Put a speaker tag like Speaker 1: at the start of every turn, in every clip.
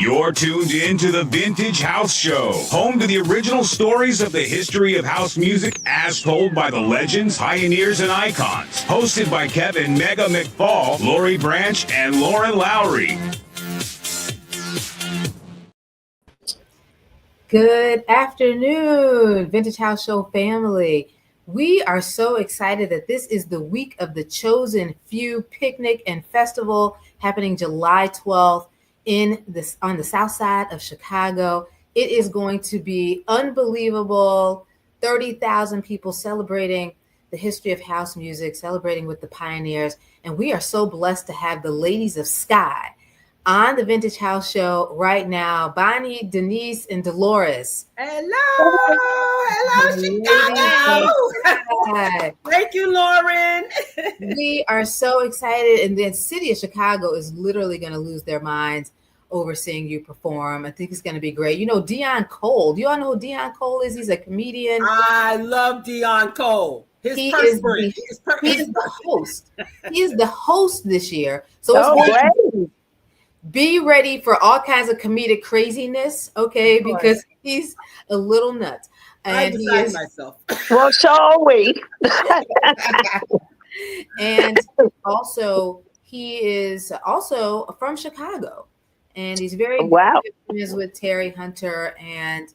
Speaker 1: You're tuned in to the Vintage House Show, home to the original stories of the history of house music as told by the legends, pioneers, and icons. Hosted by Kevin Mega McFall, Lori Branch, and Lauren Lowry.
Speaker 2: Good afternoon, Vintage House Show family. We are so excited that this is the week of the Chosen Few Picnic and Festival happening July 12th on the south side of Chicago. It is going to be unbelievable. 30,000 people celebrating the history of house music, celebrating with the pioneers. And we are so blessed to have the Ladies of SKYY on the Vintage House Show right now. Bonnie, Denise, and Dolores.
Speaker 3: Hello, Chicago. Thank you, Lauren.
Speaker 2: We are so excited, and the city of Chicago is literally going to lose their minds over seeing you perform. I think it's going to be great. You know, Dion Kool. Do you all know who Dion Kool is? He's a comedian.
Speaker 3: I love Dion Kool.
Speaker 2: He is the host. He is the host this year. So be ready for all kinds of comedic craziness, okay? Because he's a little nuts.
Speaker 3: And I decide myself.
Speaker 4: Well, so are we.
Speaker 2: And also, he is also from Chicago, and he's very good with Terry Hunter. And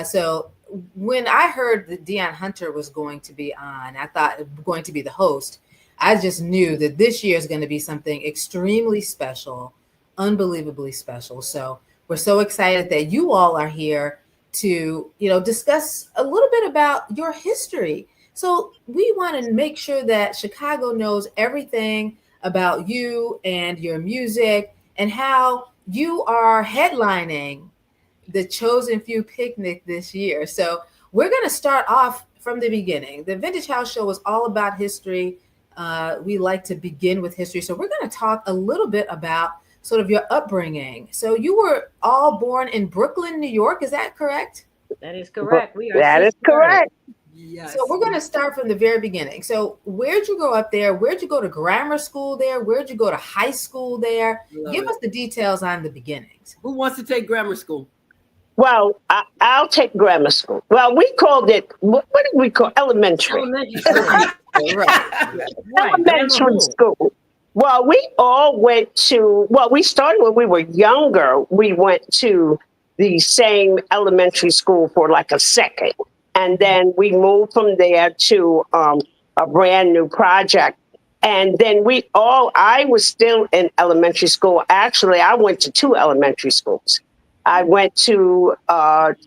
Speaker 2: so when I heard that Dion Hunter was going to be on, I thought going to be the host. I just knew that this year is going to be something extremely special. Unbelievably special. So we're so excited that you all are here to, discuss a little bit about your history. So we want to make sure that Chicago knows everything about you and your music and how you are headlining the Chosen Few Picnic this year. So we're going to start off from the beginning. The Vintage House Show is all about history. We like to begin with history. So we're going to talk a little bit about sort of your upbringing. So you were all born in Brooklyn, New York. Is that correct?
Speaker 5: That is correct.
Speaker 4: That is correct.
Speaker 3: Yes.
Speaker 2: So we're going to start from the very beginning. So where'd you grow up there? Where'd you go to grammar school there? Where'd you go to high school there? Give us the details on the beginnings.
Speaker 3: Who wants to take grammar school?
Speaker 4: Well, I'll take grammar school. Well, we called it, what did we call elementary?
Speaker 5: Elementary school.
Speaker 4: Right. Elementary school. Well, we all went to, we started when we were younger. We went to the same elementary school for like a second. And then we moved from there to a brand new project. And then I was still in elementary school. Actually, I went to two elementary schools. I went to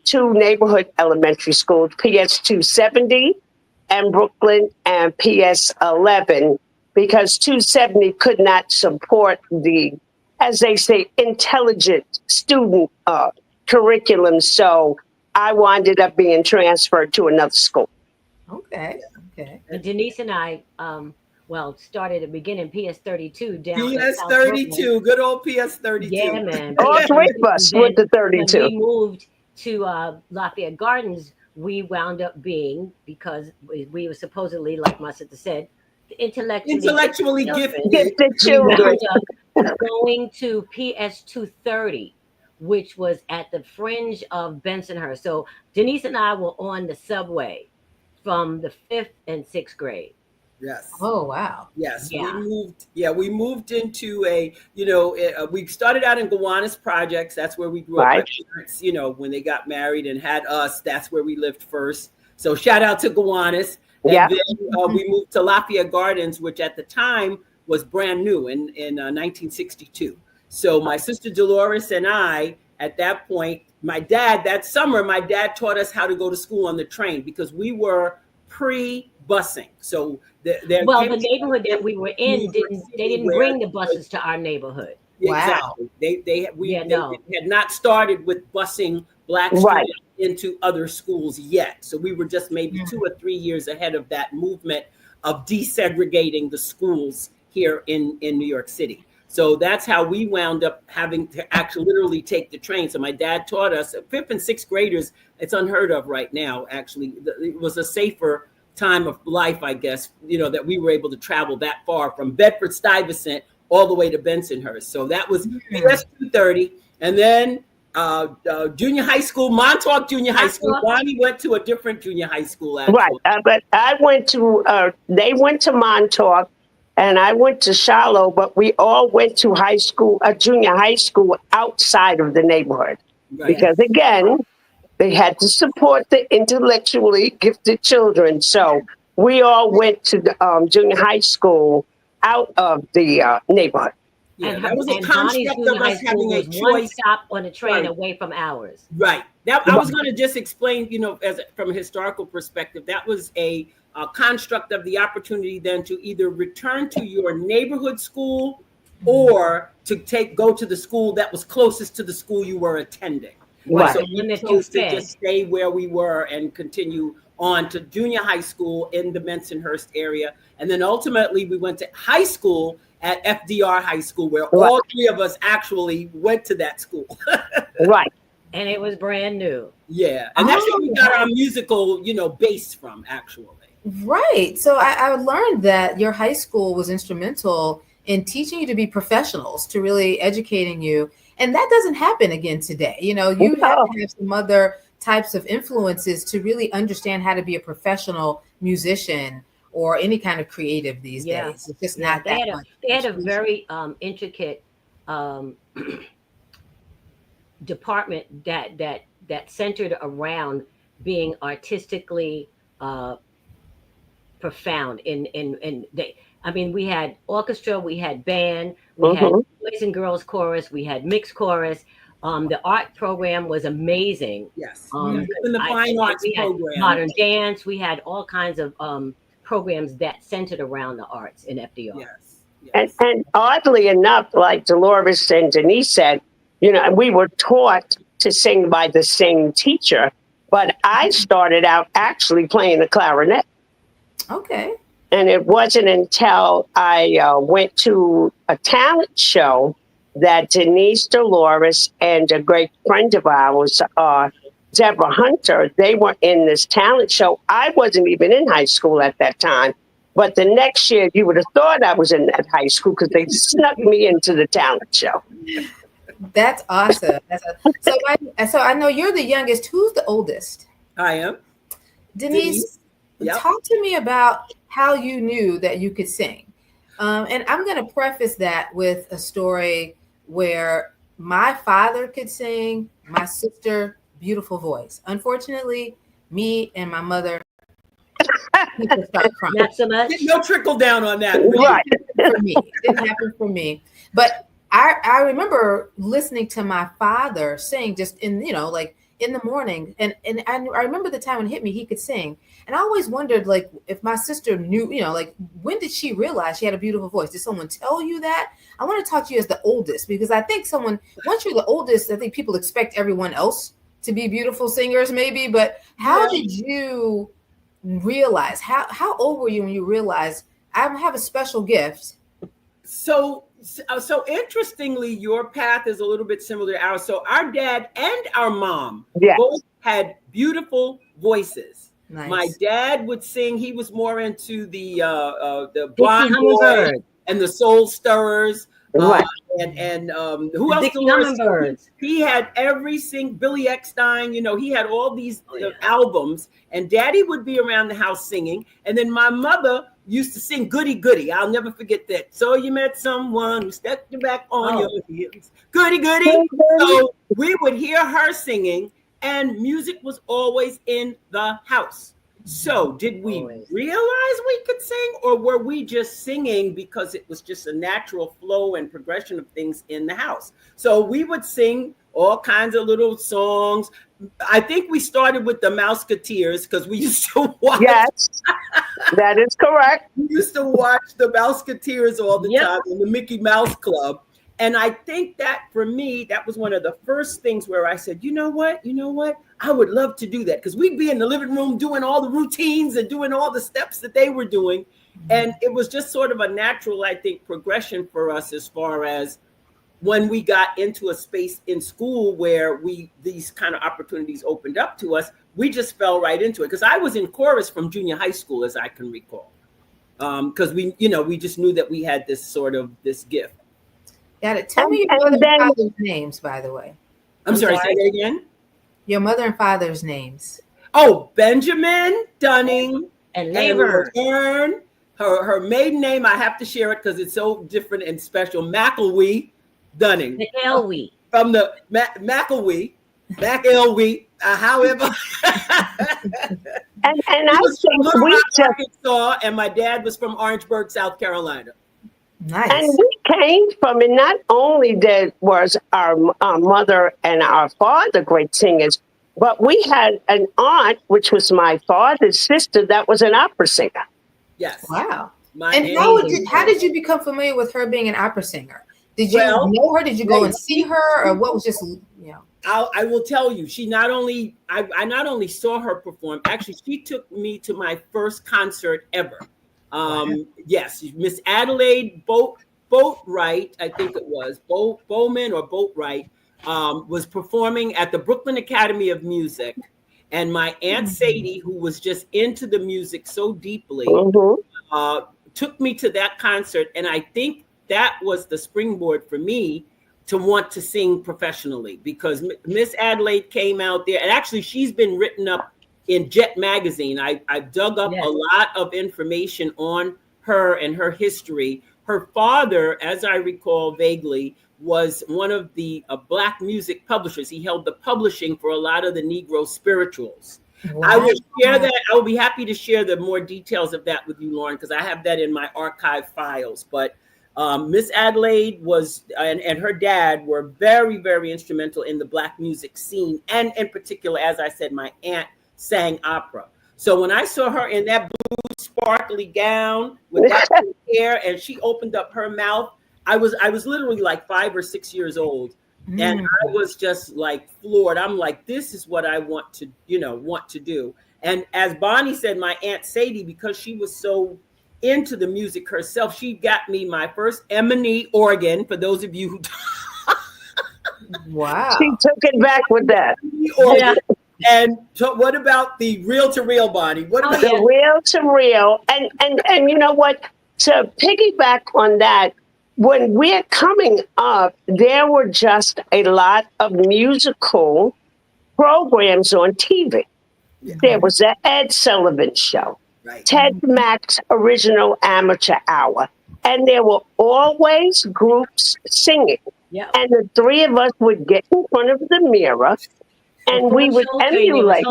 Speaker 4: two neighborhood elementary schools, PS 270 and Brooklyn, and PS 11. Because 270 could not support the, as they say, intelligent student curriculum. So I wound up being transferred to another school.
Speaker 2: Okay.
Speaker 5: And Denise and I, started at the beginning, PS 32 down.
Speaker 3: PS 32, good old PS 32.
Speaker 5: Yeah, man.
Speaker 4: All three of us went to 32.
Speaker 5: When we moved to Lafayette Gardens, we wound up being, because we were supposedly, like Masita said, intellectually
Speaker 4: gifted children.
Speaker 5: Going to PS 230, which was at the fringe of Bensonhurst. So Denise and I were on the subway from the 5th and 6th grade.
Speaker 3: Yes.
Speaker 2: Oh, wow.
Speaker 3: Yes.
Speaker 5: Yeah.
Speaker 3: We moved into we started out in Gowanus Projects. That's where we grew up.
Speaker 4: Right.
Speaker 3: Our parents, when they got married and had us, that's where we lived first. So shout out to Gowanus. And then we moved to Lafayette Gardens, which at the time was brand new in 1962. So my sister Dolores and I, at that point, that summer, my dad taught us how to go to school on the train because we were pre-busing. So the
Speaker 5: neighborhood that we were in didn't bring the buses to our neighborhood.
Speaker 3: Exactly.
Speaker 2: Wow.
Speaker 3: They had not started with busing Black students into other schools yet. So we were just maybe 2 or 3 years ahead of that movement of desegregating the schools here in New York City. So that's how we wound up having to actually literally take the train. So my dad taught us, 5th and 6th graders, it's unheard of right now, actually. It was a safer time of life, I guess, that we were able to travel that far from Bedford-Stuyvesant all the way to Bensonhurst. So that was US 230. And then junior high school, Montauk Junior High School. Bonnie went to a different junior high school, actually.
Speaker 4: Right, but I went to, they went to Montauk, and I went to Shiloh, but we all went to high school, junior high school outside of the neighborhood. Right. Because again, they had to support the intellectually gifted children. So we all went to the junior high school out of the neighborhood.
Speaker 3: Yeah, that was a construct of us having a choice.
Speaker 5: One stop on the train away from ours.
Speaker 3: Right. I was going to just explain, from a historical perspective, that was a construct of the opportunity then to either return to your neighborhood school or to go to the school that was closest to the school you were attending.
Speaker 4: Right.
Speaker 3: So we chose to just stay where we were and continue on to junior high school in the Bensonhurst area. And then ultimately we went to high school at FDR High School, where all three of us actually went to that school.
Speaker 4: Right.
Speaker 5: And it was brand new.
Speaker 3: Yeah. And that's where we got our musical, base from, actually.
Speaker 2: Right. So I learned that your high school was instrumental in teaching you to be professionals, to really educating you. And that doesn't happen again today. You have to have some other types of influences to really understand how to be a professional musician or any kind of creative these days. It's just not that much.
Speaker 5: They had a very intricate department that centered around being artistically profound. We had orchestra, we had band, we had boys and girls chorus, we had mixed chorus. The art program was amazing.
Speaker 3: Yes. In the fine arts program,
Speaker 5: modern dance, we had all kinds of programs that centered around the arts in FDR.
Speaker 3: Yes.
Speaker 4: And oddly enough, like Dolores and Denise said, we were taught to sing by the same teacher, but I started out actually playing the clarinet.
Speaker 2: Okay.
Speaker 4: And it wasn't until I went to a talent show that Denise, Dolores, and a great friend of ours, Deborah Hunter, they were in this talent show. I wasn't even in high school at that time. But the next year, you would have thought I was in that high school because they snuck me into the talent show.
Speaker 2: That's awesome. So I know you're the youngest. Who's the oldest?
Speaker 3: I am.
Speaker 2: Denise, talk to me about how you knew that you could sing. And I'm going to preface that with a story where my father could sing, my sister, beautiful voice. Unfortunately, me and my mother, people start crying.
Speaker 5: Not so much.
Speaker 3: No trickle down on that.
Speaker 4: Right.
Speaker 2: It didn't happen for me. But I remember listening to my father sing just in the morning. And I remember the time when it hit me, he could sing. And I always wondered, if my sister knew, when did she realize she had a beautiful voice? Did someone tell you that? I want to talk to you as the oldest, because I think once you're the oldest, I think people expect everyone else to be beautiful singers maybe. But how did you realize, how old were you when you realized I have a special gift?
Speaker 3: So interestingly, your path is a little bit similar to ours. So our dad and our mom both had beautiful voices. Nice. My dad would sing. He was more into the Blonde Boys and the Soul Stirrers.
Speaker 4: Right.
Speaker 3: And who else? He had Billy Eckstein. He had all these albums. And Daddy would be around the house singing. And then my mother used to sing Goody Goody. I'll never forget that. So you met someone who stepped you back on your heels. Goody Goody. So we would hear her singing, and music was always in the house. So did we realize we could sing, or were we just singing because it was just a natural flow and progression of things in the house? So we would sing all kinds of little songs. I think we started with the Mouseketeers because we used to watch.
Speaker 4: Yes, that is correct.
Speaker 3: We used to watch the Mouseketeers all the time in the Mickey Mouse Club. And I think that for me, that was one of the first things where I said, you know what? I would love to do that, because we'd be in the living room doing all the routines and doing all the steps that they were doing. And it was just sort of a natural, I think, progression for us as far as when we got into a space in school where these kind of opportunities opened up to us, we just fell right into it. Because I was in chorus from junior high school, as I can recall, because we just knew that we had this gift.
Speaker 2: Got it. Tell me your mother and father's names, by the way.
Speaker 3: I'm sorry, say that again.
Speaker 2: Your mother and father's names.
Speaker 3: Oh, Benjamin Dunning
Speaker 5: and Laverne.
Speaker 3: Her maiden name, I have to share it because it's so different and special. McElwee Dunning.
Speaker 5: McElwee.
Speaker 3: From the McElwee. However.
Speaker 4: and I think we
Speaker 3: Arkansas, and my dad was from Orangeburg, South Carolina.
Speaker 2: Nice.
Speaker 4: And we came from, and not only that was our mother and our father great singers, but we had an aunt, which was my father's sister, that was an opera singer.
Speaker 3: Yes.
Speaker 2: Wow. And how did you become familiar with her being an opera singer? Did you know her? Did you go and see her, or what was just,
Speaker 3: I will tell you, I not only saw her perform, actually, she took me to my first concert ever. Yes, Miss Adelaide Boatwright, I think it was Bowman or Boatwright, was performing at the Brooklyn Academy of Music, and my Aunt Sadie, who was just into the music so deeply, took me to that concert, and I think that was the springboard for me to want to sing professionally, because Miss Adelaide came out there, and actually she's been written up in Jet magazine. I dug up a lot of information on her and her history. Her father, as I recall vaguely, was one of the Black music publishers. He held the publishing for a lot of the Negro spirituals. Wow. I will share that. I will be happy to share the more details of that with you, Lauren, because I have that in my archive files. But Miss Adelaide was, and her dad were very, very instrumental in the Black music scene. And in particular, as I said, my aunt sang opera. So when I saw her in that blue sparkly gown with that hair, and she opened up her mouth, I was literally like 5 or 6 years old, and I was just like floored. I'm like, this is what I want to do. And as Bonnie said, my Aunt Sadie, because she was so into the music herself, she got me my first M&E organ. For those of you who
Speaker 2: wow,
Speaker 4: she took it back with that.
Speaker 3: Yeah. And what about the reel-to-reel, Bonnie? What about
Speaker 4: the reel-to-reel? And you know what? To piggyback on that, when we're coming up, there were just a lot of musical programs on TV. Yeah. There was the Ed Sullivan Show, Ted Mack's Original Amateur Hour, and there were always groups singing. Yeah. And the three of us would get in front of the mirror, and we would emulate.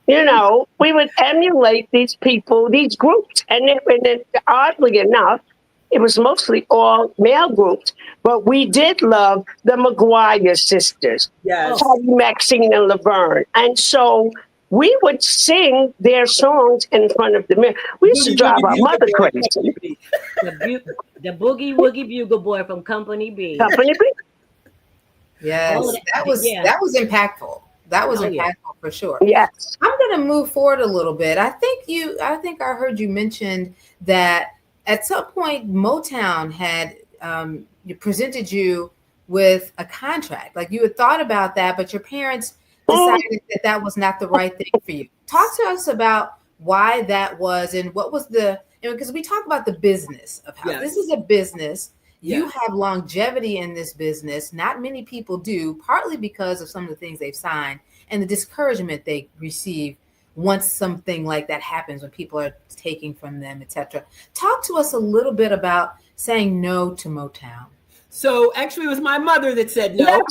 Speaker 4: We would emulate these people, these groups, and oddly enough, it was mostly all male groups, but we did love the McGuire sisters, Patty, Maxine, and Laverne. And so we would sing their songs in front of the mirror. We used to drive our mother crazy.
Speaker 5: The Boogie Woogie Bugle Boy from Company B.
Speaker 4: Company B?
Speaker 2: Yes, that was impactful. That was impactful for sure.
Speaker 4: Yes.
Speaker 2: I'm going to move forward a little bit. I think I heard you mention that at some point Motown had presented you with a contract. Like you had thought about that, but your parents decided that was not the right thing for you. Talk to us about why that was, and what was because we talk about the business of how this is a business. You have longevity in this business. Not many people do, partly because of some of the things they've signed and the discouragement they receive once something like that happens, when people are taking from them, etc. Talk to us a little bit about saying no to Motown.
Speaker 3: So actually, it was my mother that said no.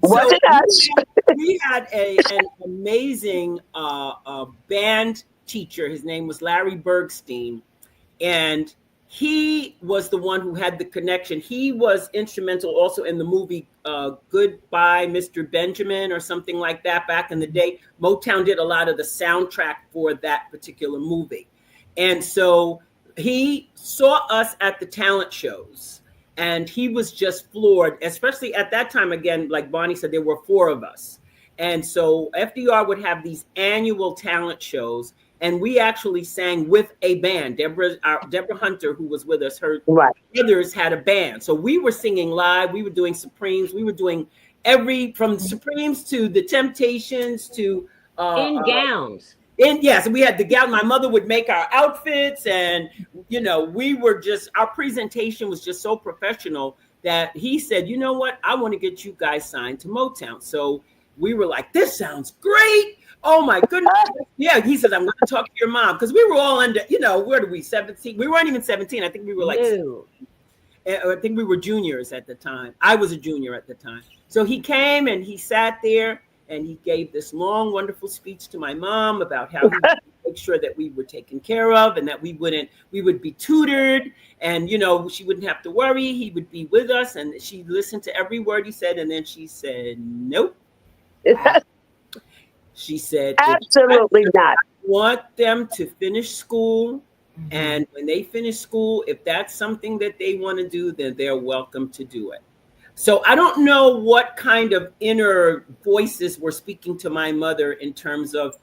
Speaker 4: Wasn't us.
Speaker 3: We had an amazing band teacher. His name was Larry Bergstein, and he was the one who had the connection. He was instrumental also in the movie Goodbye, Mr. Benjamin, or something like that back in the day. Motown did a lot of the soundtrack for that particular movie. And so he saw us at the talent shows, and he was just floored, especially at that time. Again, like Bonnie said, there were 4 of us. And so FDR would have these annual talent shows, and we actually sang with a band. Deborah Hunter, who was with us, her brothers had a band. So we were singing live. We were doing Supremes. We were doing from Supremes to the Temptations to
Speaker 5: in gowns.
Speaker 3: And yes, we had the gal. My mother would make our outfits, and we were just, our presentation was just so professional that he said, you know what, I want to get you guys signed to Motown. So we were like, this sounds great. Oh my goodness. Yeah, he says, I'm going to talk to your mom, because we were all under, where did we, 17? We weren't even 17. I think we were like, I think we were juniors at the time. I was a junior at the time. So he came and he sat there and he gave this long, wonderful speech to my mom about how he would make sure that we were taken care of and that we would be tutored, and she wouldn't have to worry. He would be with us, and she listened to every word he said, and then she said, nope. She said,
Speaker 4: absolutely not.
Speaker 3: I want them to finish school. And when they finish school, if that's something that they want to do, then they're welcome to do it. So I don't know what kind of inner voices were speaking to my mother in terms of,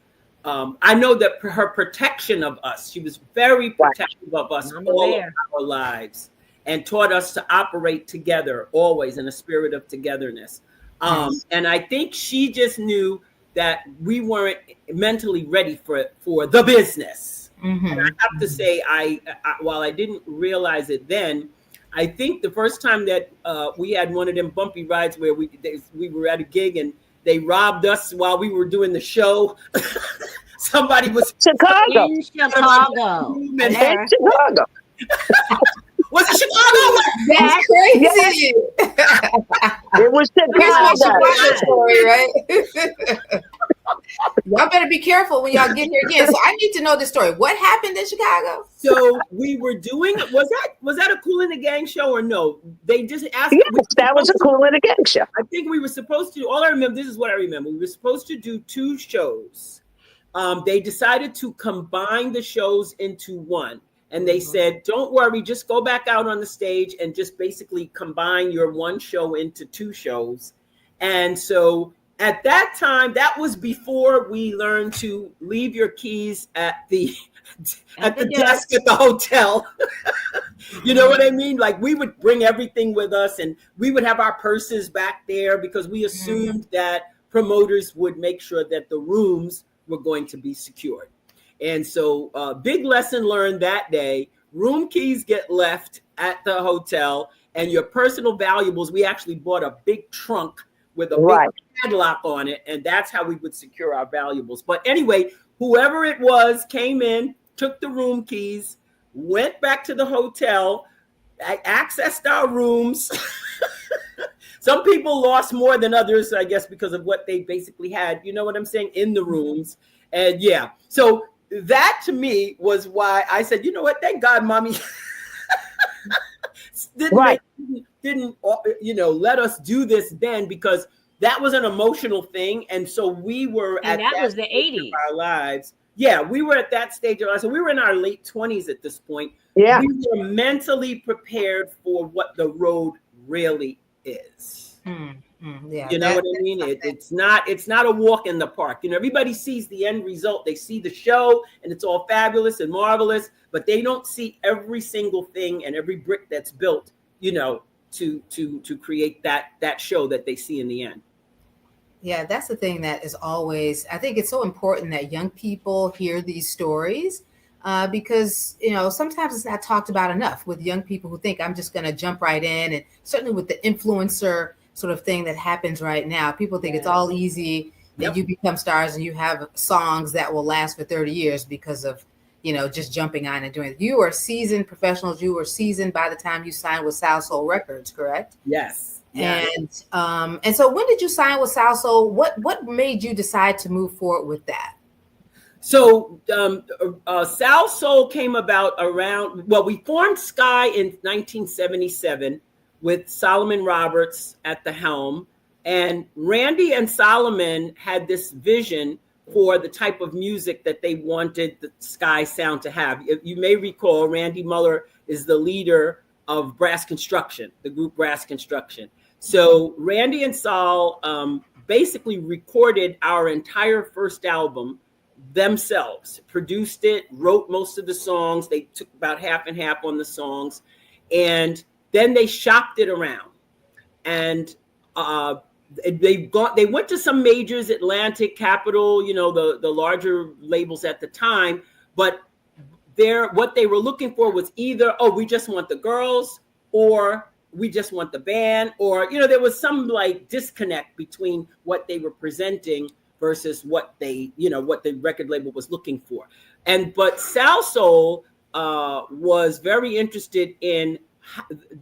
Speaker 3: I know that her protection of us, she was very protective of us all of our lives, and taught us to operate together always in a spirit of togetherness. And I think she just knew that we weren't mentally ready for the business. And I have to say, I while I didn't realize it then, I think the first time that we had one of them bumpy rides where we were at a gig and they robbed us while we were doing the show. Somebody was
Speaker 4: Chicago.
Speaker 5: In Chicago.
Speaker 4: In Chicago.
Speaker 3: Was it Chicago?
Speaker 2: That's crazy.
Speaker 4: It was Chicago.
Speaker 2: Story, right? Y'all better be careful when y'all get here again. So I need to know the story. What happened in Chicago?
Speaker 3: So we were doing, was that a Kool and the Gang show or no? They just asked.
Speaker 4: Yes, that was a Kool and the Gang show.
Speaker 3: I think we were supposed to, all I remember, this is what I remember. We were supposed to do 2 shows. They decided to combine the shows into one. And they said, don't worry, just go back out on the stage and just basically combine your one show into 2 shows. And so at that time, that was before we learned to leave your keys at the desk at the hotel. You know what I mean? Like, we would bring everything with us, and we would have our purses back there because we assumed that promoters would make sure that the rooms were going to be secured. And so big lesson learned that day. Room keys get left at the hotel, and your personal valuables, we actually bought a big trunk with a big padlock on it, and that's how we would secure our valuables. But anyway, whoever it was came in, took the room keys, went back to the hotel, accessed our rooms. Some people lost more than others, I guess, because of what they basically had, you know what I'm saying, in the rooms. And yeah, so that to me was why I said, you know what, thank God mommy didn't let us do this then, because that was an emotional thing. And so we were
Speaker 5: and that was the 80s
Speaker 3: of our lives. Yeah, we were at that stage of our lives. So we were in our late 20s at this point.
Speaker 4: Yeah.
Speaker 3: We were mentally prepared for what the road really is.
Speaker 2: Yeah,
Speaker 3: you know what I mean? It's not a walk in the park. You know, everybody sees the end result. They see the show and it's all fabulous and marvelous, but they don't see every single thing and every brick that's built, you know, to create that show that they see in the end.
Speaker 2: Yeah, that's the thing that is always, I think it's so important that young people hear these stories because, you know, sometimes it's not talked about enough with young people who think I'm just going to jump right in. And certainly with the influencer sort of thing that happens right now, people think it's all easy and you become stars and you have songs that will last for 30 years because of, you know, just jumping on and doing it. You are seasoned professionals. You were seasoned by the time you signed with Soul Soul Records, correct?
Speaker 3: Yes.
Speaker 2: And so when did you sign with Soul Soul? What made you decide to move forward with that?
Speaker 3: So Soul Soul came about around, well, we formed Sky in 1977 with Solomon Roberts at the helm. And Randy and Solomon had this vision for the type of music that they wanted the Sky sound to have. If you may recall, Randy Muller is the leader of Brass Construction, the group Brass Construction. So Randy and Sol basically recorded our entire first album themselves, produced it, wrote most of the songs. They took about half and half on the songs. And then they shopped it around. And They went to some majors, Atlantic, Capitol, the larger labels at the time, but what they were looking for was either, we just want the girls, or we just want the band, or there was some like disconnect between what they were presenting versus what the record label was looking for. But Salsoul was very interested in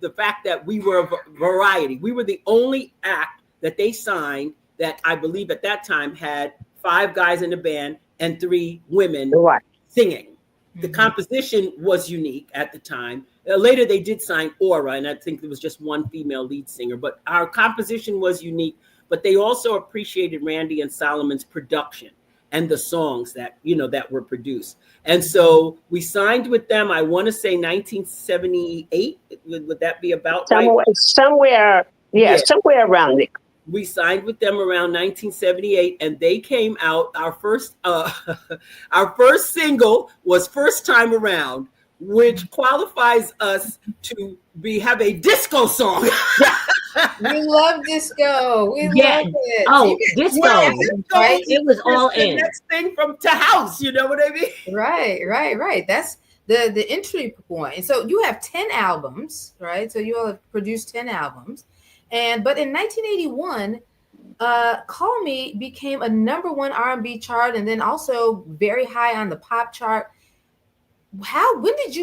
Speaker 3: the fact that we were a variety. We were the only act that they signed that I believe at that time had 5 guys in the band and 3 women singing. The composition was unique at the time. Later they did sign Aura, and I think there was just 1 female lead singer, but our composition was unique. But they also appreciated Randy and Solomon's production and the songs that were produced. And so we signed with them, I want to say 1978. Would that be about right?
Speaker 4: Somewhere around there.
Speaker 3: We signed with them around 1978, and they came out. Our first single was "First Time Around," which qualifies us to have a disco song.
Speaker 2: We love disco. We love it.
Speaker 5: Oh, disco.
Speaker 2: Right?
Speaker 5: It was all in.
Speaker 3: Next thing from to house, you know what I mean?
Speaker 2: Right. That's the entry point. And so you have 10 albums, right? So you all have produced 10 albums. But in 1981, Call Me became a #1 R&B chart, and then also very high on the pop chart. When did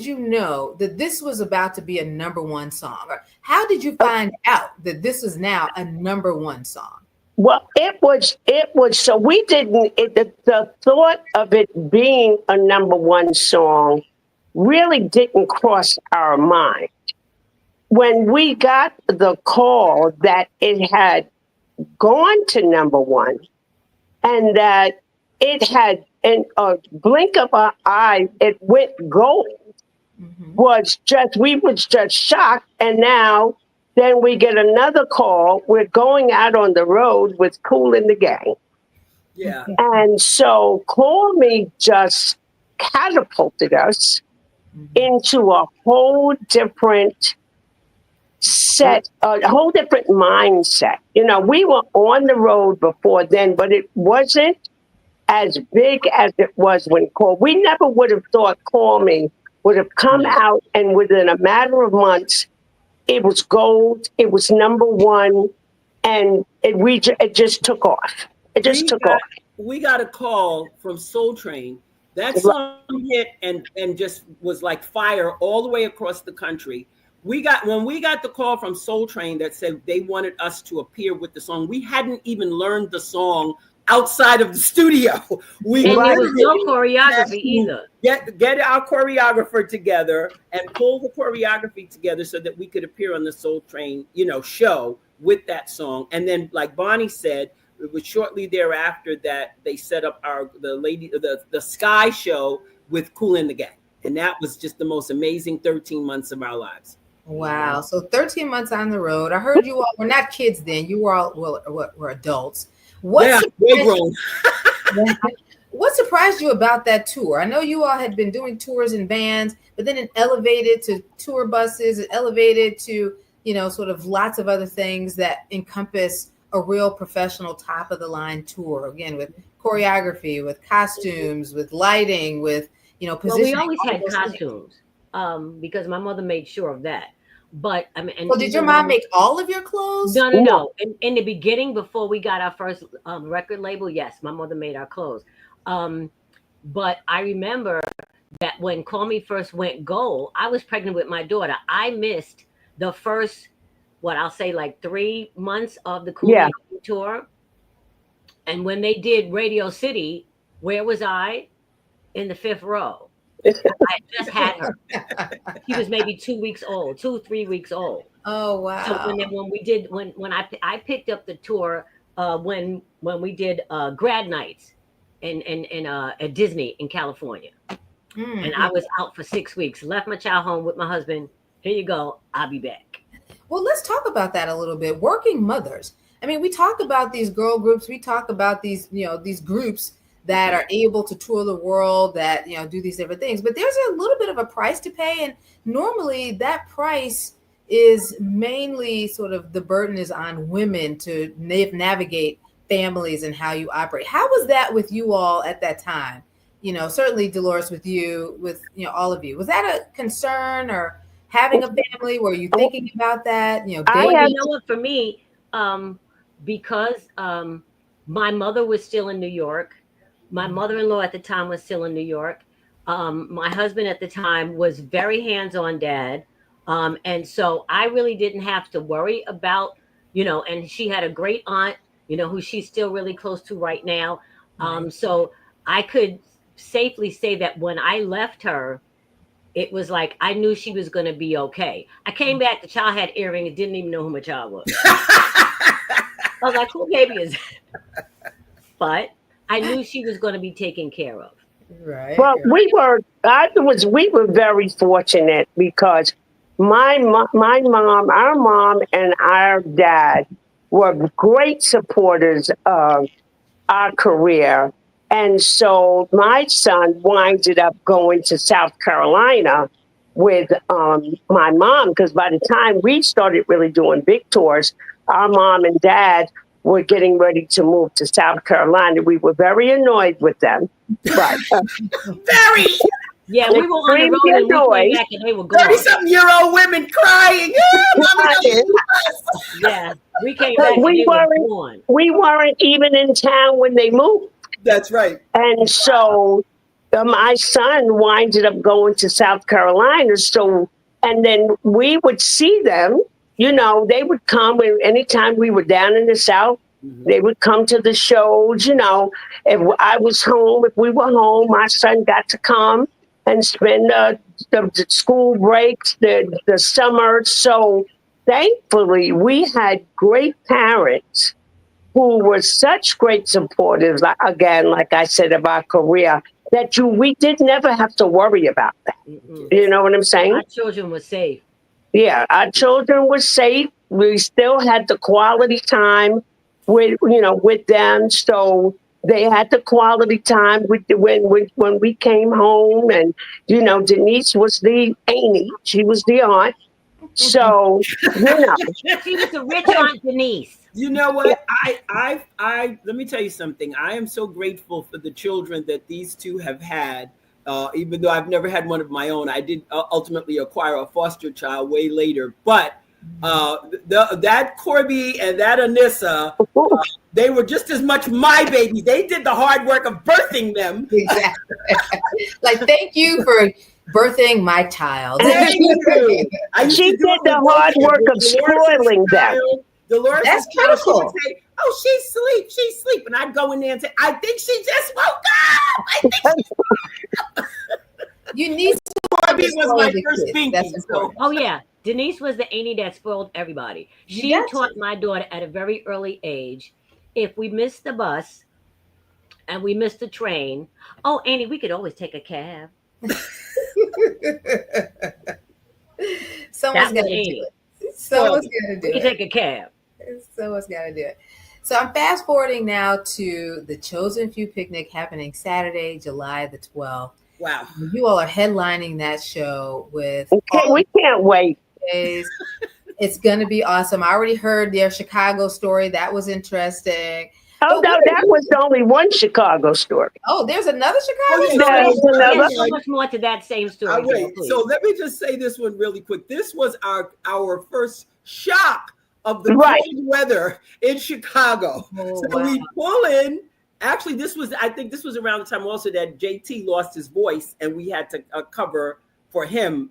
Speaker 2: you know that this was about to be a #1 song? Or how did you find out that this was now a #1 song?
Speaker 4: Well, it was, so we didn't, the thought of it being a #1 song really didn't cross our mind. When we got the call that it had gone to #1 and that it had, in a blink of an eye, it went gold, we was just shocked. And now, then we get another call. We're going out on the road with Kool and the gang.
Speaker 3: Yeah.
Speaker 4: And so Call Me just catapulted us into a whole different set, a whole different mindset. We were on the road before then, but it wasn't as big as it was when Kool. We never would have thought Call Me would have come out, and within a matter of months, it was gold. It was #1, and it just took off. It just took off.
Speaker 3: We got a call from Soul Train. That song hit and just was like fire all the way across the country. When we got the call from Soul Train that said they wanted us to appear with the song, we hadn't even learned the song outside of the studio.
Speaker 5: There was no choreography either.
Speaker 3: Get our choreographer together and pull the choreography together so that we could appear on the Soul Train, show with that song. And then, like Bonnie said, it was shortly thereafter that they set up the Sky show with Kool and the Gang, and that was just the most amazing 13 months of our lives.
Speaker 2: Wow! So 13 months on the road. I heard you all were not kids then. You were all were adults. What surprised you about that tour? I know you all had been doing tours in vans, but then it elevated to tour buses. It elevated to, sort of lots of other things that encompass a real professional top of the line tour. Again, with choreography, with costumes, with lighting, with, positioning.
Speaker 5: Well, we always had costumes because my mother made sure of that. But I mean,
Speaker 2: did your mom make all of your clothes?
Speaker 5: No. In the beginning, before we got our first record label, yes, my mother made our clothes. But I remember that when Call Me first went gold, I was pregnant with my daughter. I missed the first, I'll say like 3 months of the Kool tour. And when they did Radio City, where was I? In the 5th row. I just had her. She was maybe 2 weeks old, 3 weeks old.
Speaker 2: Oh wow!
Speaker 5: So when I picked up the tour when we did grad nights at Disney in California, and I was out for 6 weeks. Left my child home with my husband. Here you go. I'll be back.
Speaker 2: Well, let's talk about that a little bit. Working mothers. I mean, we talk about these girl groups. We talk about these groups that are able to tour the world, that, do these different things. But there's a little bit of a price to pay. And normally that price is mainly sort of the burden is on women to navigate families and how you operate. How was that with you all at that time? Certainly Dolores, with you, with all of you, was that a concern, or having a family? Were you thinking about that?
Speaker 5: What, for me, because my mother was still in New York, my mother-in-law at the time was still in New York. My husband at the time was very hands-on dad. And so I really didn't have to worry about, and she had a great aunt, who she's still really close to right now. So I could safely say that when I left her, it was like I knew she was going to be okay. I came back, the child had earrings, didn't even know who my child was. I was like, who baby is that? But I knew she was going to be taken care of.
Speaker 2: Right.
Speaker 4: Well, we were very fortunate because my mom, our mom, and our dad were great supporters of our career. And so my son winded up going to South Carolina with my mom, because by the time we started really doing big tours, our mom and dad were getting ready to move to South Carolina. We were very annoyed with them. But,
Speaker 3: very.
Speaker 5: Yeah, we were on the road and we came back and they were gone.
Speaker 3: 30-something-year-old women crying.
Speaker 5: Yeah, we came back and they were gone.
Speaker 4: We weren't even in town when they moved.
Speaker 3: That's right.
Speaker 4: And so my son winded up going to South Carolina. So, and then we would see them, they would come anytime we were down in the South. Mm-hmm. They would come to the shows, if I was home, if we were home, my son got to come and spend the school breaks, the summer. So thankfully we had great parents who were such great supporters, like I said, of our career, that we did never have to worry about that. Mm-hmm. You know what I'm saying?
Speaker 5: Our children were safe.
Speaker 4: Yeah, our children were safe. We still had the quality time with them. So they had the quality time when we came home, and Denise was the auntie. She was the aunt. So
Speaker 5: she was the rich aunt Denise.
Speaker 3: You know what? I let me tell you something. I am so grateful for the children that these two have had. Even though I've never had one of my own, I did ultimately acquire a foster child way later. But that Corby and that Anissa, they were just as much my baby. They did the hard work of birthing them.
Speaker 2: Exactly. Like, thank you for birthing my child.
Speaker 4: She did the hard work of spoiling them.
Speaker 3: Dolores,
Speaker 2: that's critical.
Speaker 3: She would say, "Oh, she's asleep," and I'd go in there and say, "I think she just woke up. I think
Speaker 2: you need to."
Speaker 3: Corby was my first binky.
Speaker 5: Oh yeah, Denise was the auntie that spoiled everybody. She taught my daughter at a very early age, if we missed the bus and we missed the train, oh Annie, we could always take a cab.
Speaker 2: Someone's got to do it. Someone's got to do it.
Speaker 5: We can take a cab.
Speaker 2: Someone's got to do it. So I'm fast forwarding now to the Chosen Few picnic happening Saturday, July the 12th.
Speaker 3: Wow.
Speaker 2: You all are headlining that show with.
Speaker 4: We can't wait.
Speaker 2: It's going to be awesome. I already heard their Chicago story. That was interesting.
Speaker 4: Oh, no, that was only one Chicago story.
Speaker 2: Oh, there's another Chicago story?
Speaker 5: There's so much more to that same story.
Speaker 3: So let me just say this one really quick. This was our first shock of the cold weather in Chicago. We pull in. Actually, I think this was around the time also that JT lost his voice, and we had to cover for him,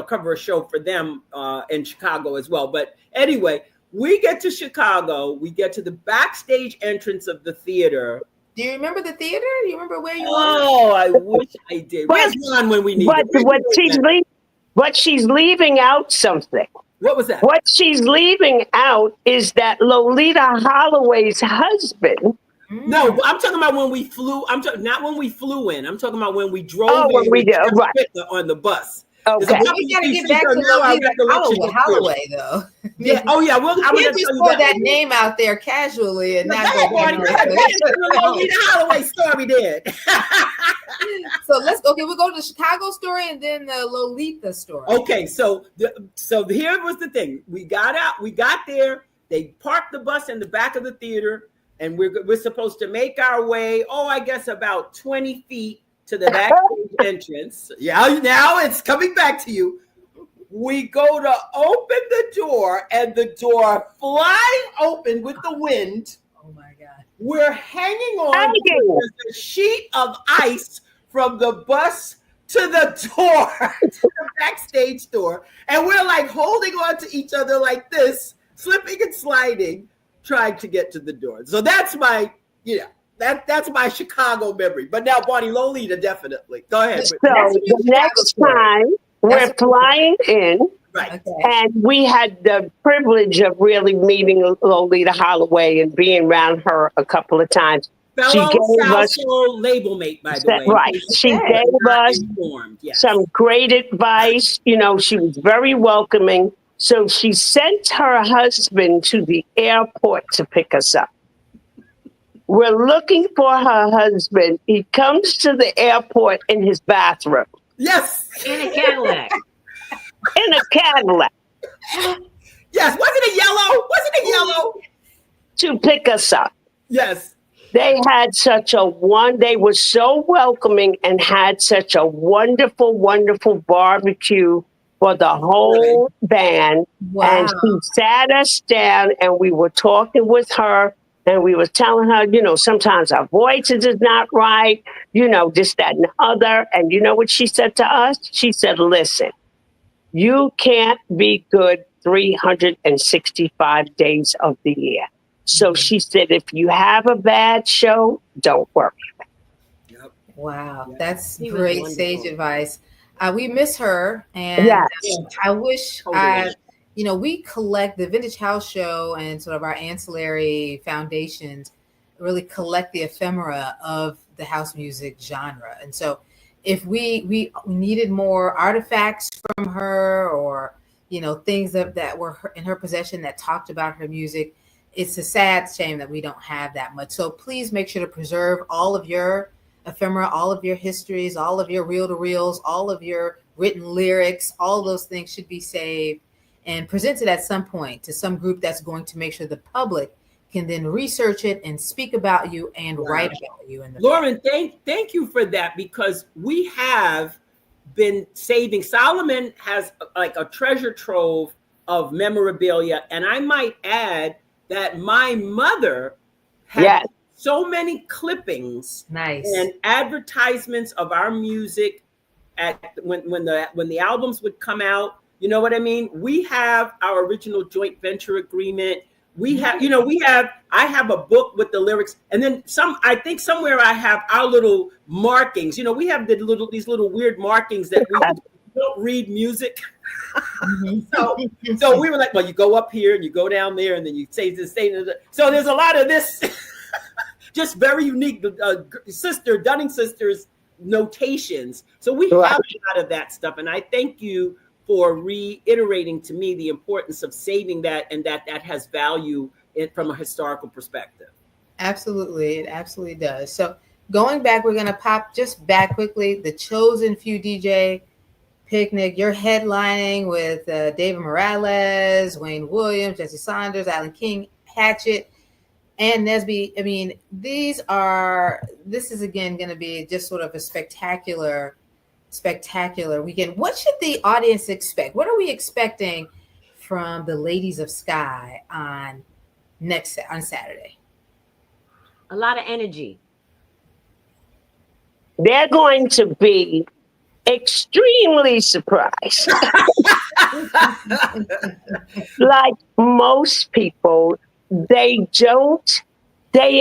Speaker 3: cover a show for them in Chicago as well. But anyway, we get to Chicago. We get to the backstage entrance of the theater.
Speaker 2: Do you remember the theater? Do you remember where you were?
Speaker 3: Oh, I wish I did. Where's Ron when we need it?
Speaker 4: But she's leaving out something.
Speaker 3: What was that?
Speaker 4: What she's leaving out is that Lolita Holloway's husband.
Speaker 3: No, I'm talking about when we flew. Not when we flew in. I'm talking about when we drove
Speaker 4: when we did,
Speaker 3: on the bus.
Speaker 4: Okay.
Speaker 2: We got to get back to Lolita Holloway, though.
Speaker 3: Yeah. Oh, yeah. Well, I'm
Speaker 2: going to just throw that name out there casually and not go
Speaker 3: on. The Lolita Holloway story then.
Speaker 2: So we'll go to the Chicago story and then the Lolita story.
Speaker 3: Okay. So here was the thing. We got there. They parked the bus in the back of the theater, and we're supposed to make our way, I guess about 20 feet to the backstage entrance. Yeah, now it's coming back to you. We go to open the door, and the door flying open with the wind.
Speaker 2: Oh my God.
Speaker 3: We're hanging on to a sheet of ice from the bus to the door, to the backstage door. And we're like holding on to each other like this, slipping and sliding, trying to get to the door. So that's my, that's my Chicago memory. But now, Bonnie, Lolita, definitely. Go ahead.
Speaker 4: So the next time we're flying in,
Speaker 3: right,
Speaker 4: and we had the privilege of really meeting Lolita Holloway and being around her a couple of times.
Speaker 3: She gave us label mate, by the way.
Speaker 4: Right. She gave us some great advice. She was very welcoming. So she sent her husband to the airport to pick us up. We're looking for her husband. He comes to the airport in his bathroom.
Speaker 3: Yes.
Speaker 5: In a Cadillac.
Speaker 4: In a Cadillac.
Speaker 3: Yes. Wasn't it yellow?
Speaker 4: To pick us up.
Speaker 3: Yes.
Speaker 4: They had they were so welcoming and had such a wonderful, wonderful barbecue for the whole band. Wow. And she sat us down and we were talking with her and we were telling her, sometimes our voices is not right, this, that, and the other. And you know what she said to us? She said, listen, you can't be good 365 days of the year. So she said, if you have a bad show, don't worry.
Speaker 2: Wow, that's great sage advice. We miss her, and I wish we collect the Vintage House Show and sort of our ancillary foundations really collect the ephemera of the house music genre. And so if we needed more artifacts from her or, things that were in her possession that talked about her music, it's a sad shame that we don't have that much. So please make sure to preserve all of your ephemera, all of your histories, all of your reel-to-reels, all of your written lyrics, all those things should be saved and presented at some point to some group that's going to make sure the public can then research it and speak about you and write about you.
Speaker 3: Lauren, thank you for that, because we have been saving. Solomon has like a treasure trove of memorabilia, and I might add that my mother had so many clippings and advertisements of our music when the albums would come out. You know what I mean? We have our original joint venture agreement. We have, I have a book with the lyrics, and then I think somewhere I have our little markings. We have these little weird markings that we don't read music. So we were like, well, you go up here and you go down there and then you say this. So there's a lot of this just very unique Dunning Sisters notations. So we have a lot of that stuff. And I thank you for reiterating to me the importance of saving that, and that has value from a historical perspective.
Speaker 2: Absolutely. It absolutely does. So going back, we're going to pop just back quickly. The Chosen Few DJ Picnic, you're headlining with David Morales, Wayne Williams, Jesse Saunders, Alan King, Hatchet, and Nesby. I mean, this is again going to be just sort of a spectacular weekend. What should the audience expect? What are we expecting from the Ladies of SKYY on Saturday?
Speaker 5: A lot of energy.
Speaker 4: They're going to be extremely surprised. Like most people, they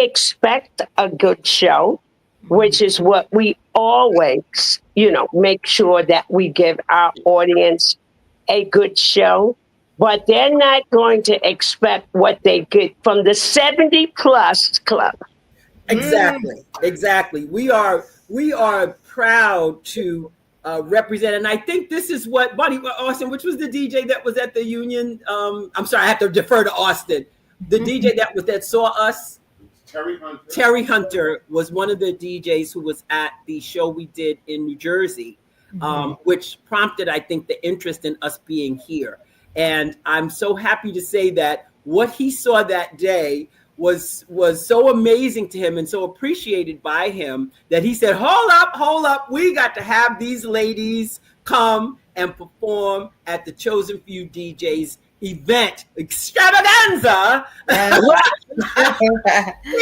Speaker 4: expect a good show, which is what we always, make sure that we give our audience a good show, but they're not going to expect what they get from the 70 plus club.
Speaker 3: Exactly. We are proud to represent. And I think this is what Bonnie Austin, which was the DJ that was at the Union. I'm sorry, I have to defer to Austin. The DJ that saw us. Terry Hunter was one of the DJs who was at the show we did in New Jersey, which prompted, I think, the interest in us being here. And I'm so happy to say that what he saw that day was so amazing to him and so appreciated by him that he said, hold up, we got to have these ladies come and perform at the Chosen Few DJs event extravaganza.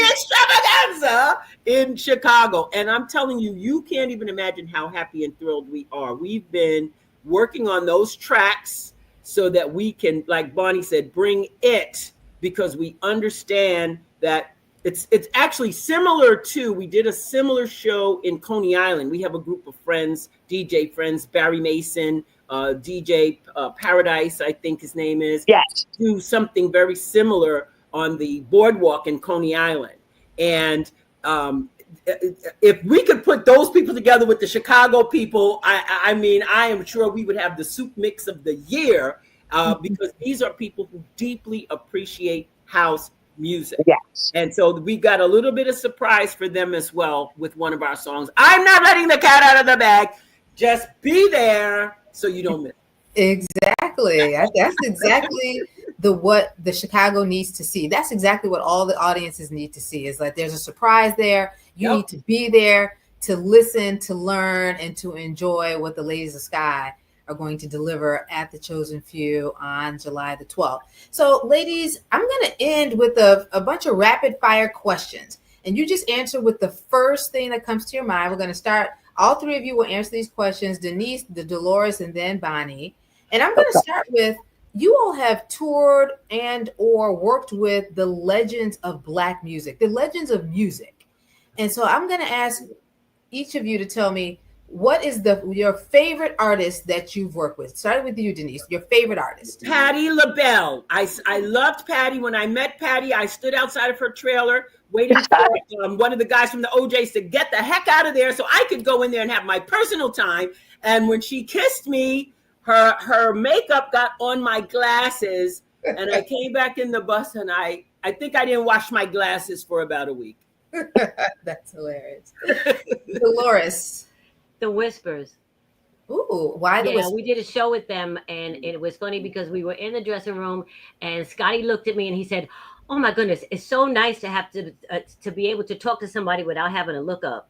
Speaker 3: Extravaganza in Chicago. And I'm telling you, you can't even imagine how happy and thrilled we are. We've been working on those tracks so that we can, like Bonnie said, bring it, because we understand that it's actually similar to, we did a similar show in Coney Island. We have a group of friends, DJ friends, Barry Mason, DJ Paradise, I think his name is.
Speaker 4: Yes.
Speaker 3: Do something very similar on the boardwalk in Coney Island. And if we could put those people together with the Chicago people, I mean, I am sure we would have the soup mix of the year, because these are people who deeply appreciate house music.
Speaker 4: Yes.
Speaker 3: And so we got a little bit of surprise for them as well with one of our songs. I'm not letting the cat out of the bag. Just be there so you don't miss.
Speaker 2: Exactly. That's exactly what the Chicago needs to see. That's exactly what all the audiences need to see, is like there's a surprise there. You need to be there to listen, to learn, and to enjoy what the Ladies of Sky are going to deliver at the Chosen Few on July the 12th. So, ladies, I'm going to end with a bunch of rapid fire questions. And you just answer with the first thing that comes to your mind. We're going to start. All three of you will answer these questions. Denise, Dolores, and then Bonnie. And I'm going to start with, you all have toured and or worked with the legends of Black music, the legends of music. And so I'm going to ask each of you to tell me, what is your favorite artist that you've worked with? Starting with you, Denise, your favorite artist.
Speaker 3: Patti LaBelle. I loved Patti. When I met Patti, I stood outside of her trailer waiting for one of the guys from the OJs to get the heck out of there so I could go in there and have my personal time. And when she kissed me, her makeup got on my glasses, and I came back in the bus, and I think I didn't wash my glasses for about a week.
Speaker 2: That's hilarious. Dolores.
Speaker 5: The Whispers.
Speaker 2: Ooh, why the Whispers?
Speaker 5: We did a show with them, and it was funny because we were in the dressing room, and Scotty looked at me and he said, "Oh my goodness, it's so nice to have to be able to talk to somebody without having to look up."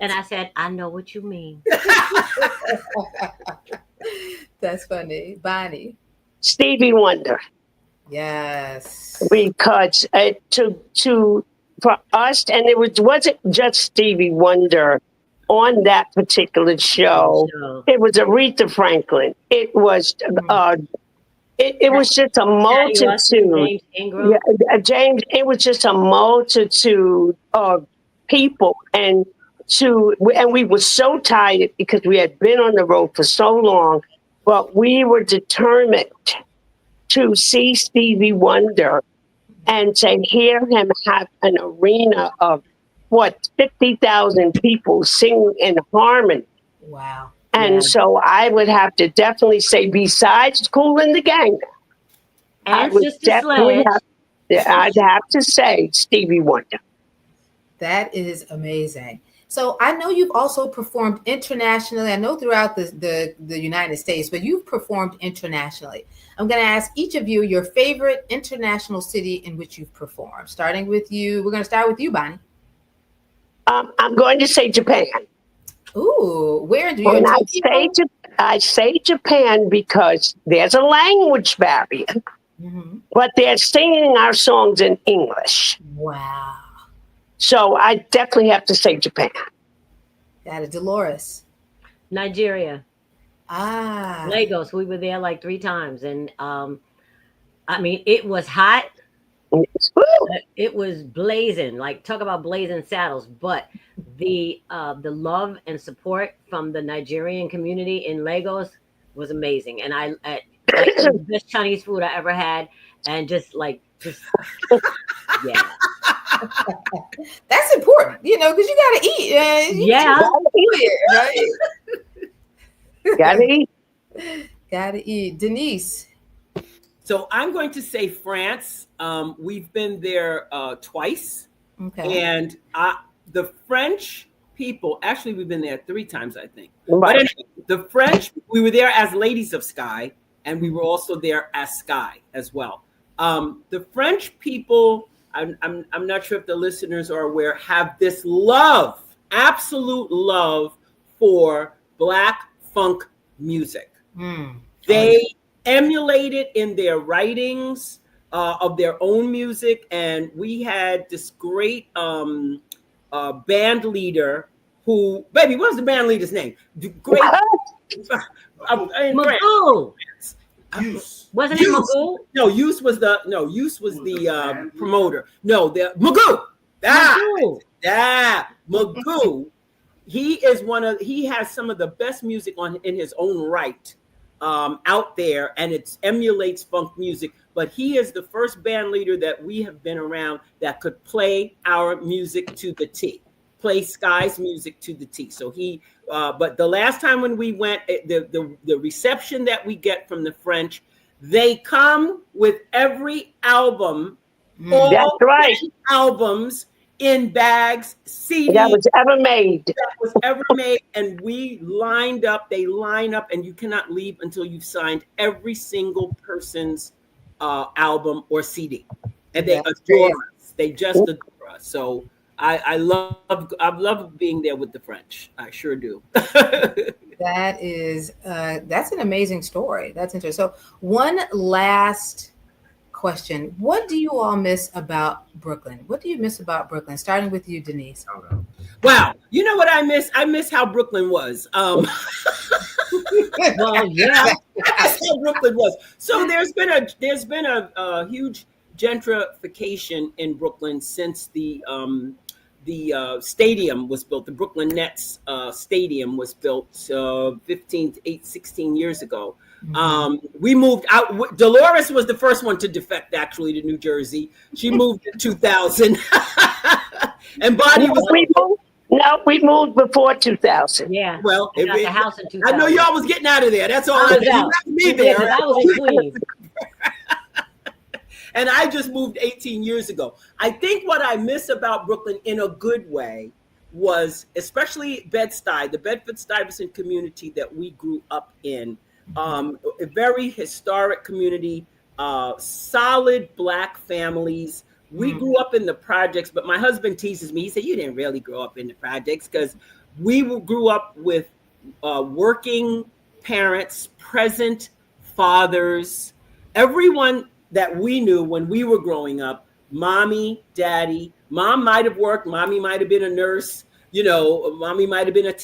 Speaker 5: And I said, "I know what you mean."
Speaker 2: That's funny. Bonnie.
Speaker 4: Stevie Wonder.
Speaker 2: Yes.
Speaker 4: Because for us, and it wasn't just Stevie Wonder on that particular show. It was Aretha Franklin. It was it was just a multitude. James, it was just a multitude of people, and we were so tired because we had been on the road for so long, but we were determined to see Stevie Wonder and to hear him have an arena of 50,000 people singing in harmony.
Speaker 2: Wow.
Speaker 4: And so I would have to definitely say, besides Kool and the Gang, I'd have to say Stevie Wonder.
Speaker 2: That is amazing. So I know you've also performed internationally. I know throughout the United States, but you've performed internationally. I'm going to ask each of you your favorite international city in which you've performed. Starting with you. We're going to start with you, Bonnie.
Speaker 4: I'm going to say Japan.
Speaker 2: Ooh, where do you?
Speaker 4: When I say Japan because there's a language barrier, but they're singing our songs in English.
Speaker 2: Wow.
Speaker 5: So I definitely have to say Japan.
Speaker 2: That is Dolores.
Speaker 5: Nigeria.
Speaker 2: Ah.
Speaker 5: Lagos. We were there like 3 times. And I mean, it was hot. It was blazing. Like, talk about blazing saddles. But the love and support from the Nigerian community in Lagos was amazing. And like the best Chinese food I ever had. and just yeah.
Speaker 2: That's important, because you gotta eat.
Speaker 5: Yeah.
Speaker 2: Right?
Speaker 4: Gotta eat.
Speaker 2: Gotta eat. Denise.
Speaker 3: So I'm going to say France. We've been there twice.
Speaker 2: Okay.
Speaker 3: And the French people, actually, we've been there 3 times, I think.
Speaker 4: Right.
Speaker 3: But anyway, the French, we were there as Ladies of SKYY, and we were also there as Sky as well. The French people, I'm not sure if the listeners are aware, have this love, absolute love for Black funk music. They emulate it in their writings of their own music. And we had this great band leader who, baby, what was the band leader's name? Great.
Speaker 5: Magoo. Wasn't it Magoo?
Speaker 3: No, Use was the promoter. No, the Magoo. Magoo. He has some of the best music in his own right out there, and it emulates funk music. But he is the first band leader that we have been around that could play our music to the T, play Sky's music to the T. So but the last time when we went, the reception that we get from the French, they come with every album, all
Speaker 4: that's right,
Speaker 3: albums in bags, CDs
Speaker 4: that was ever made.
Speaker 3: And we lined up. They line up, and you cannot leave until you've signed every single person's album or CD, and they adore us. They just adore us. So I love being there with the French. I sure do.
Speaker 2: That's an amazing story. That's interesting. So one last question: what do you all miss about Brooklyn? What do you miss about Brooklyn? Starting with you, Denise.
Speaker 3: Wow, you know what I miss? I miss how Brooklyn was.
Speaker 5: Well, yeah,
Speaker 3: that's how Brooklyn was. So there's been a huge gentrification in Brooklyn since the stadium was built. The Brooklyn Nets stadium was built 16 years ago. We moved out. Dolores was the first one to defect actually to New Jersey. She moved in 2000. And Bonnie
Speaker 4: we moved before 2000.
Speaker 5: Yeah.
Speaker 3: Well,
Speaker 5: I got the house in 2000.
Speaker 3: I know y'all was getting out of there. That's all. I left me there.
Speaker 5: I was in Queens.
Speaker 3: And I just moved 18 years ago. I think what I miss about Brooklyn in a good way was especially Bed-Stuy, the Bedford-Stuyvesant community that we grew up in. A very historic community, solid Black families. We grew up in the projects, but my husband teases me. He said, you didn't really grow up in the projects, because we grew up with working parents, present fathers, everyone that we knew when we were growing up, mommy, daddy. Mom might have worked, mommy might have been a nurse, mommy might have been a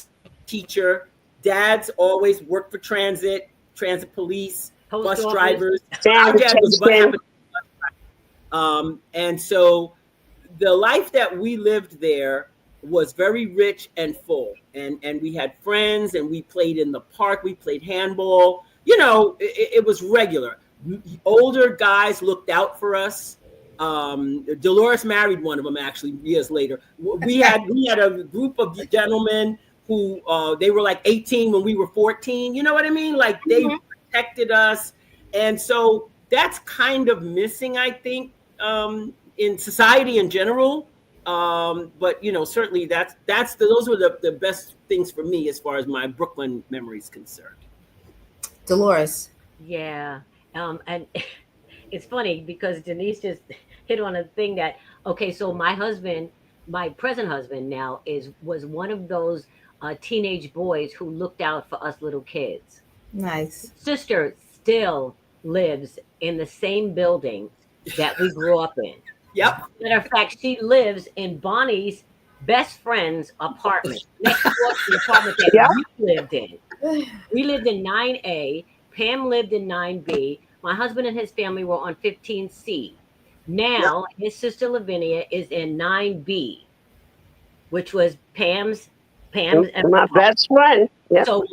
Speaker 3: teacher. Dads always worked for transit police, bus drivers. Our dad was and so the life that we lived there was very rich and full. And we had friends, and we played in the park. We played handball. It was regular. Older guys looked out for us. Dolores married one of them actually years later. We had a group of gentlemen who they were like 18 when we were 14. You know what I mean? Like they protected us. And so that's kind of missing, I think, in society in general. But certainly those were the best things for me as far as my Brooklyn memories concerned.
Speaker 2: Dolores.
Speaker 5: Yeah. And it's funny because Denise just hit on a thing that, okay, so my present husband now was one of those teenage boys who looked out for us little kids.
Speaker 2: Nice.
Speaker 5: Sister still lives in the same building that we grew up in.
Speaker 3: Yep.
Speaker 5: Matter of fact, she lives in Bonnie's best friend's apartment, next door to the apartment that we lived in. We lived in 9A. Pam lived in 9B. My husband and his family were on 15C. Now, his sister Lavinia is in 9B, which was Pam's and
Speaker 4: my best friend. Yep.
Speaker 5: So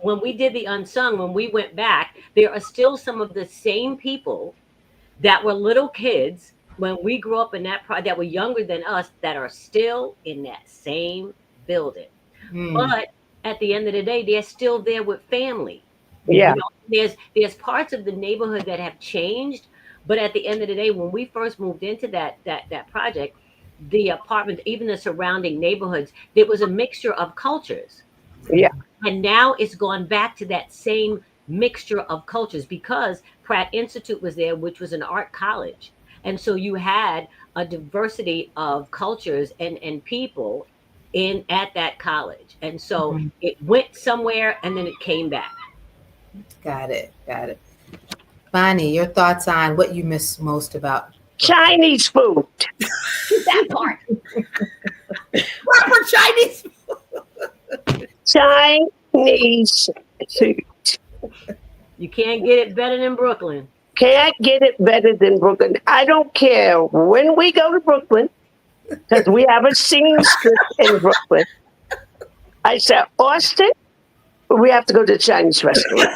Speaker 5: when we did the Unsung, when we went back, there are still some of the same people that were little kids when we grew up in that were younger than us, that are still in that same building. But at the end of the day, they're still there with family.
Speaker 4: Yeah.
Speaker 5: There's parts of the neighborhood that have changed, but at the end of the day, when we first moved into that project, the apartment, even the surrounding neighborhoods, there was a mixture of cultures.
Speaker 4: Yeah.
Speaker 5: And now it's gone back to that same mixture of cultures because Pratt Institute was there, which was an art college. And so you had a diversity of cultures and people at that college. And so it went somewhere and then it came back.
Speaker 2: Got it. Bonnie, your thoughts on what you miss most about
Speaker 4: Chinese food.
Speaker 5: That part.
Speaker 3: Proper Chinese food.
Speaker 4: Chinese food.
Speaker 5: You can't get it better than Brooklyn.
Speaker 4: Can't get it better than Brooklyn. I don't care when we go to Brooklyn, because we have a seamstress in Brooklyn. I said, Austin, we have to go to the Chinese restaurant.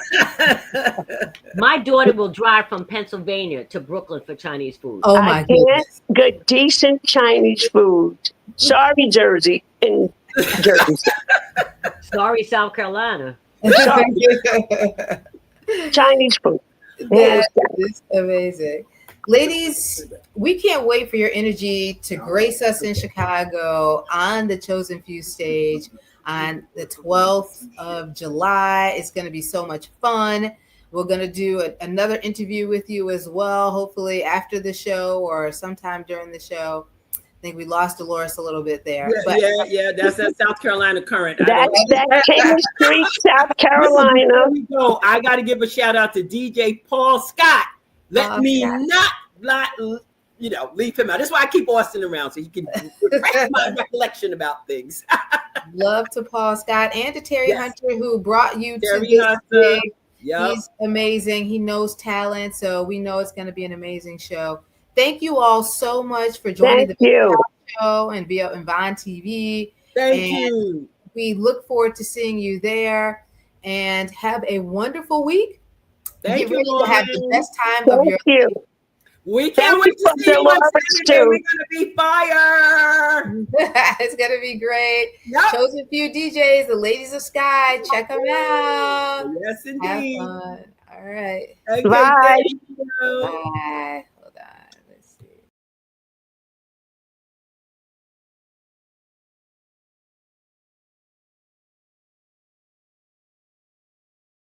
Speaker 5: My daughter will drive from Pennsylvania to Brooklyn for Chinese food.
Speaker 2: Oh my
Speaker 4: I
Speaker 2: goodness.
Speaker 4: can't get decent Chinese food. Sorry, Jersey and Jersey.
Speaker 5: Sorry, South Carolina.
Speaker 4: Chinese food.
Speaker 2: That is amazing. Ladies, we can't wait for your energy to grace us in Chicago on the Chosen Few stage on the 12th of July. It's going to be so much fun. We're going to do another interview with you as well, hopefully after the show or sometime during the show. I think we lost Dolores a little bit there.
Speaker 3: Yeah, that's that South Carolina current.
Speaker 4: That's that King Street, South Carolina.
Speaker 3: Before we go, I got to give a shout out to DJ Paul Scott. Let me not leave him out. That's why I keep Austin around, so he can refresh my recollection about things.
Speaker 2: Love to Paul Scott and to Terry Hunter, who brought you to
Speaker 3: Terry
Speaker 2: this
Speaker 3: Hunter.
Speaker 2: gig.
Speaker 3: Yep.
Speaker 2: He's amazing. He knows talent, so we know it's going to be an amazing show. Thank you all so much for joining the show and Vaughn TV.
Speaker 3: Thank you.
Speaker 2: We look forward to seeing you there, and have a wonderful week.
Speaker 3: Thank you,
Speaker 2: to have the best time of your
Speaker 4: life.
Speaker 3: We can't wait to see you on Saturday. We're going to be fire.
Speaker 2: It's going to be great.
Speaker 3: Yep.
Speaker 2: Chosen Few DJs, the Ladies of SKYY. Check them out.
Speaker 3: Yes, indeed.
Speaker 2: Have fun. All right.
Speaker 3: Okay,
Speaker 4: Bye.
Speaker 3: thank you.
Speaker 2: Bye.